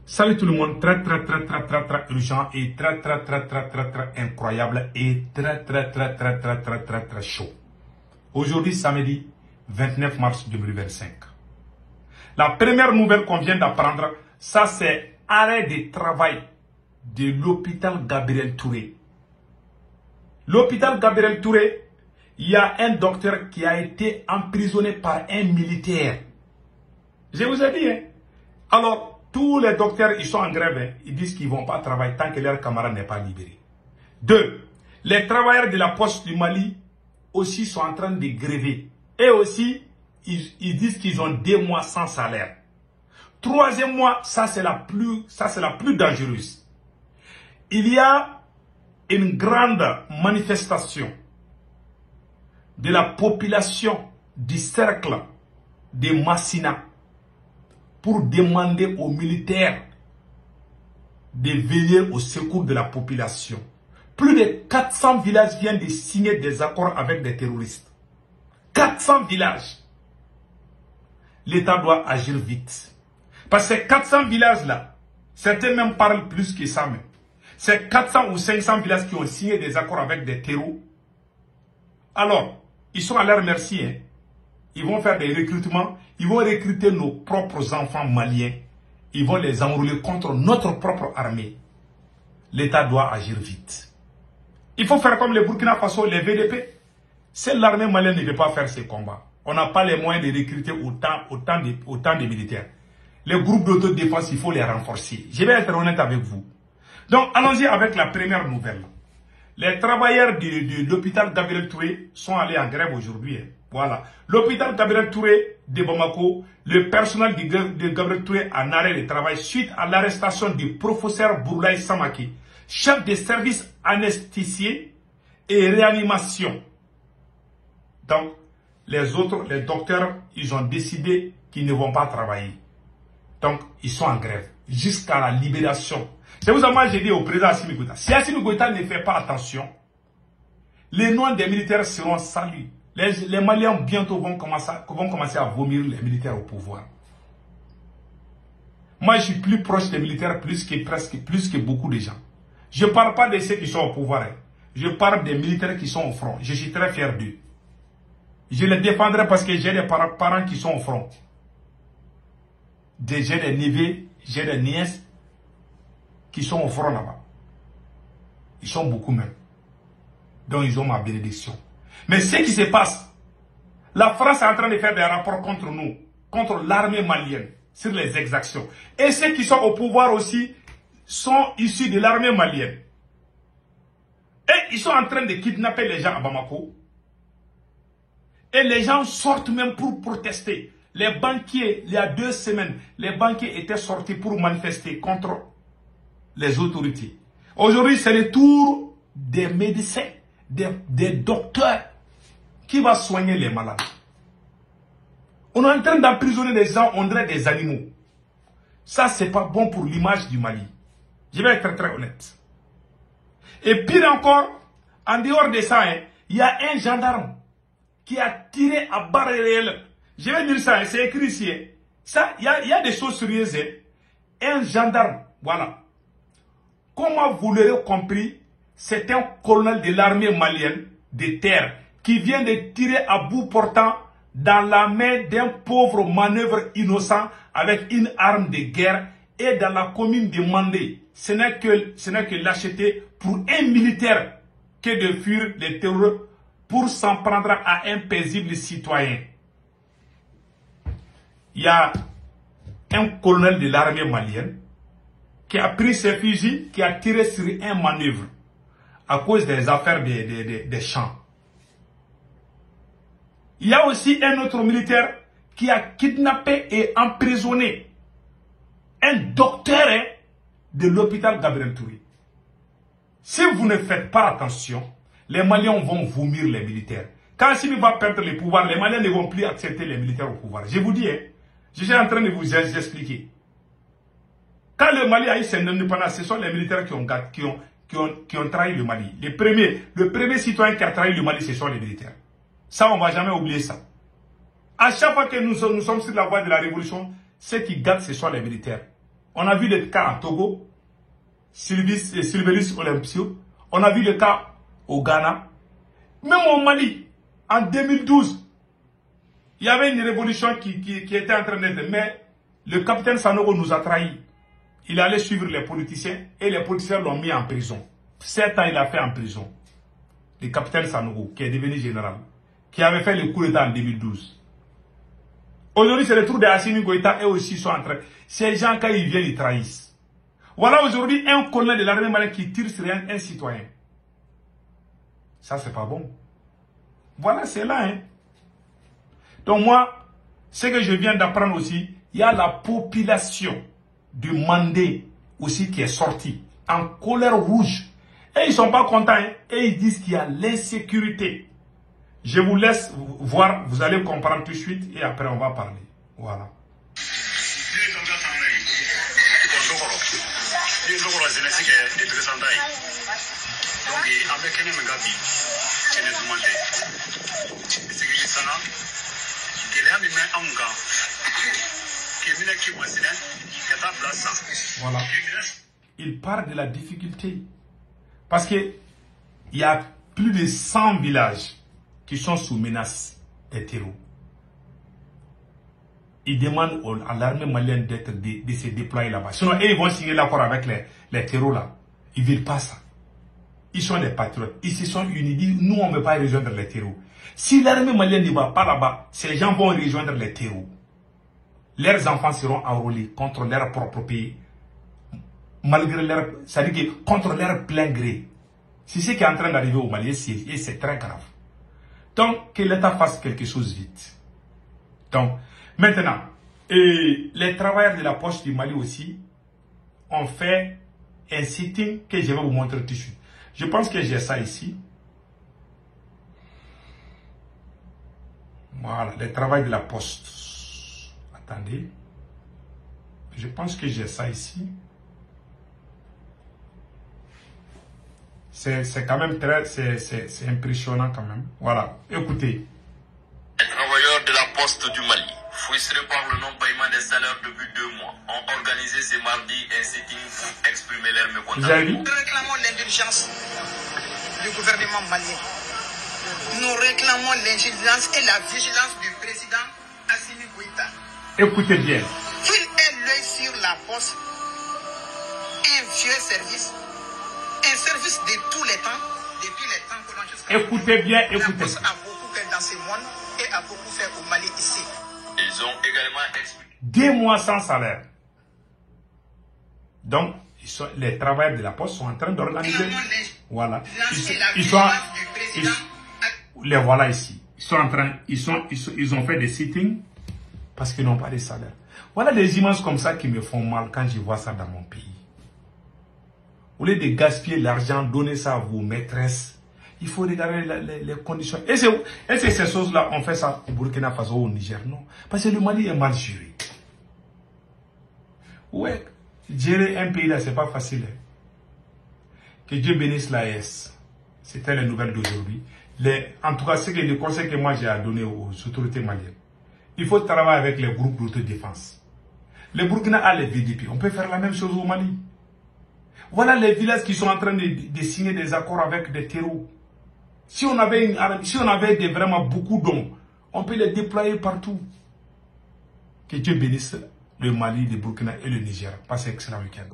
Salut tout le monde, très urgent et très incroyable et très chaud. Aujourd'hui, samedi 29 mars 2025. La première nouvelle qu'on vient d'apprendre, ça c'est arrêt de travail de l'hôpital Gabriel Touré. L'hôpital Gabriel Touré, il y a un docteur qui a été emprisonné par un militaire. Je vous ai dit, hein? Alors, tous les docteurs, ils sont en grève, hein. Ils disent qu'ils ne vont pas travailler tant que leur camarade n'est pas libéré. 2. Les travailleurs de la poste du Mali aussi sont en train de gréver. Et aussi, ils disent qu'ils ont 2 mois sans salaire. 3e mois, ça c'est la plus dangereuse. Il y a une grande manifestation de la population du cercle de Massina pour demander aux militaires de veiller au secours de la population. Plus de 400 villages viennent de signer des accords avec des terroristes. 400 villages. L'État doit agir vite. Parce que ces 400 villages-là, certains même parlent plus que ça même. Ces 400 ou 500 villages qui ont signé des accords avec des terroristes, alors, ils sont à leur merci, hein. Ils vont faire des recrutements, ils vont recruter nos propres enfants maliens, ils vont les enrôler contre notre propre armée. L'État doit agir vite. Il faut faire comme les Burkina Faso, les VDP. Si l'armée malienne ne veut pas faire ces combats, on n'a pas les moyens de recruter autant de militaires. Les groupes d'autodéfense, il faut les renforcer. Je vais être honnête avec vous. Donc, allons-y avec la première nouvelle. Les travailleurs de l'hôpital Gabriel Touré sont allés en grève aujourd'hui. Voilà. L'hôpital Gabriel Touré de Bamako, le personnel de Gabriel Touré en arrêt de travail suite à l'arrestation du professeur Bourlaï Samaki, chef de service anesthésié et réanimation. Donc, les docteurs, ils ont décidé qu'ils ne vont pas travailler. Donc, ils sont en grève jusqu'à la libération. C'est vous moi j'ai dit au président Assimi Goïta, si Assimi Goïta ne fait pas attention, les noms des militaires seront salués. Les Maliens bientôt vont commencer à vomir les militaires au pouvoir. Moi, je suis plus proche des militaires plus que beaucoup de gens. Je ne parle pas de ceux qui sont au pouvoir. Hein. Je parle des militaires qui sont au front. Je suis très fier d'eux. Je les défendrai parce que j'ai des parents qui sont au front. J'ai des neveux, j'ai des nièces qui sont au front là-bas. Ils sont beaucoup même. Donc ils ont ma bénédiction. Mais ce qui se passe, la France est en train de faire des rapports contre nous, contre l'armée malienne, sur les exactions. Et ceux qui sont au pouvoir aussi sont issus de l'armée malienne. Et ils sont en train de kidnapper les gens à Bamako. Et les gens sortent même pour protester. Les banquiers, il y a 2 semaines, les banquiers étaient sortis pour manifester contre les autorités. Aujourd'hui, c'est le tour des médecins, des docteurs qui va soigner les malades. On est en train d'emprisonner les gens, on dirait des animaux. Ça, c'est pas bon pour l'image du Mali. Je vais être très honnête. Et pire encore, en dehors de ça, hein, il y a un gendarme qui a tiré à barre réelle. Je vais dire ça, c'est écrit ici. Hein. Ça, il y a des choses sérieuses. Hein. Un gendarme, voilà. Comment vous l'aurez compris, c'est un colonel de l'armée malienne de terre qui vient de tirer à bout portant dans la main d'un pauvre manœuvre innocent avec une arme de guerre et dans la commune de Mandé. Ce n'est que lâcheté pour un militaire que de fuir les terreurs pour s'en prendre à un paisible citoyen. Il y a un colonel de l'armée malienne qui a pris ses fusils, qui a tiré sur un manœuvre à cause des affaires des champs. Il y a aussi un autre militaire qui a kidnappé et emprisonné un docteur de l'hôpital Gabriel Touré. Si vous ne faites pas attention, les Maliens vont vomir les militaires. Quand Assimi va perdre le pouvoir, les Maliens ne vont plus accepter les militaires au pouvoir. Je vous dis, hein, je suis en train de vous expliquer. Quand le Mali a eu son indépendance, ce sont les militaires qui ont trahi le Mali. Le premier citoyen qui a trahi le Mali, ce sont les militaires. Ça, on ne va jamais oublier ça. À chaque fois que nous sommes sur la voie de la révolution, ceux qui gâtent, ce sont les militaires. On a vu le cas à Togo, Sylveris Olympio. On a vu le cas au Ghana. Même au Mali, en 2012, il y avait une révolution qui était en train d'être. Mais le capitaine Sanogo nous a trahis. Il allait suivre les politiciens et les politiciens l'ont mis en prison. 7 ans, il a fait en prison. Le capitaine Sanogo, qui est devenu général, qui avait fait le coup d'État en 2012. Aujourd'hui, c'est le tour de Assimi Goïta et aussi sont en train. Ces gens, quand ils viennent, ils trahissent. Voilà aujourd'hui un colonel de l'armée malienne qui tire sur un citoyen. Ça, c'est pas bon. Voilà, c'est là. Hein. Donc moi, ce que je viens d'apprendre aussi, il y a la population du Mandé aussi qui est sortie en colère rouge. Et ils ne sont pas contents. Hein. Et ils disent qu'il y a l'insécurité. Je vous laisse voir, vous allez comprendre tout de suite et après on va parler. Voilà. Voilà. Il parle de la difficulté. Parce qu'il y a plus de 100 villages qui sont sous menace des terreaux. Ils demandent à l'armée malienne de se déployer là-bas. Sinon, ils vont signer l'accord avec les terreaux là. Ils ne veulent pas ça. Ils sont des patriotes. Ils se sont unis. Ils disent, nous, on ne veut pas rejoindre les terreaux. Si l'armée malienne ne va pas là-bas, ces gens vont rejoindre les terreaux. Leurs enfants seront enrôlés contre leur propre pays. Malgré leur, c'est-à-dire que contre leur plein gré. C'est ce qui est en train d'arriver au Mali et c'est très grave. Donc, que l'État fasse quelque chose vite. Donc, maintenant, les travailleurs de la poste du Mali aussi ont fait un sitting que je vais vous montrer tout de suite. Je pense que j'ai ça ici. Voilà, les travailleurs de la poste. Attendez. Je pense que j'ai ça ici. C'est quand même très, c'est impressionnant quand même. Voilà, écoutez. Les travailleurs de la poste du Mali, frustrés par le non-paiement des salaires depuis 2 mois, ont organisé ce mardi un sitting pour exprimer leur mécontentement. Nous réclamons l'indulgence du gouvernement malien. Nous réclamons l'indulgence et la vigilance du président Assimi Goïta. Écoutez bien. Qu'il ait l'œil sur la poste, un vieux service. Un service de tous les temps, depuis les temps que l'on jusqu'à... Écoutez bien, écoutez. La poste a beaucoup fait dans ce monde et a beaucoup fait au Mali ici. Ils ont également expliqué... 2 mois sans salaire. Donc, les travailleurs de la poste sont en train d'organiser... Voilà. Les voilà ici. Ils sont en train... Ils ont fait des sittings parce qu'ils n'ont pas de salaire. Voilà des images comme ça qui me font mal quand je vois ça dans mon pays. Au lieu de gaspiller l'argent, donner ça à vos maîtresses, il faut regarder les conditions. Et c'est ces choses-là, on fait ça au Burkina Faso, au Niger, non? Parce que le Mali est mal géré. Ouais, gérer un pays là, c'est pas facile. Hein. Que Dieu bénisse l'AES. C'était les nouvelles d'aujourd'hui. En tout cas, c'est le conseil que moi j'ai à donner aux autorités maliennes. Il faut travailler avec les groupes d'autodéfense. Le Burkina a les VDP. On peut faire la même chose au Mali. Voilà les villages qui sont en train de signer des accords avec des terreaux. Si on avait vraiment beaucoup d'hommes, on peut les déployer partout. Que Dieu bénisse le Mali, le Burkina et le Niger. Passez un excellent week-end.